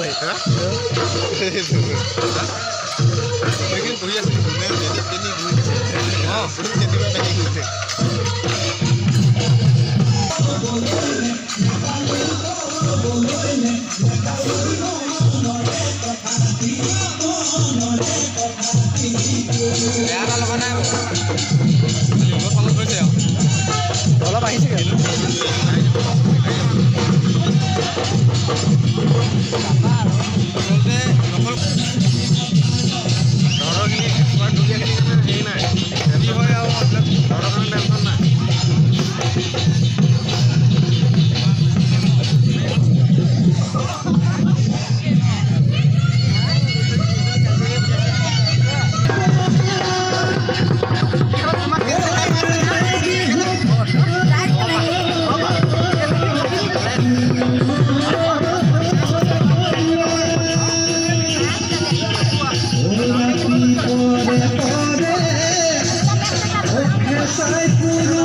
ভাই लेकिन कोई ऐसी घूमने तेनी घूम से हां तेनी में नहीं घूमते यार वाला बना है वो फॉलो करते हो অলপ আহিছে কি बोलते नकल ধরগিনি এক্সপার্ট ঢুকিয়া গিনি হেই নাই হেভি হয় আর मतलब ধরগন টেনশন না Sai por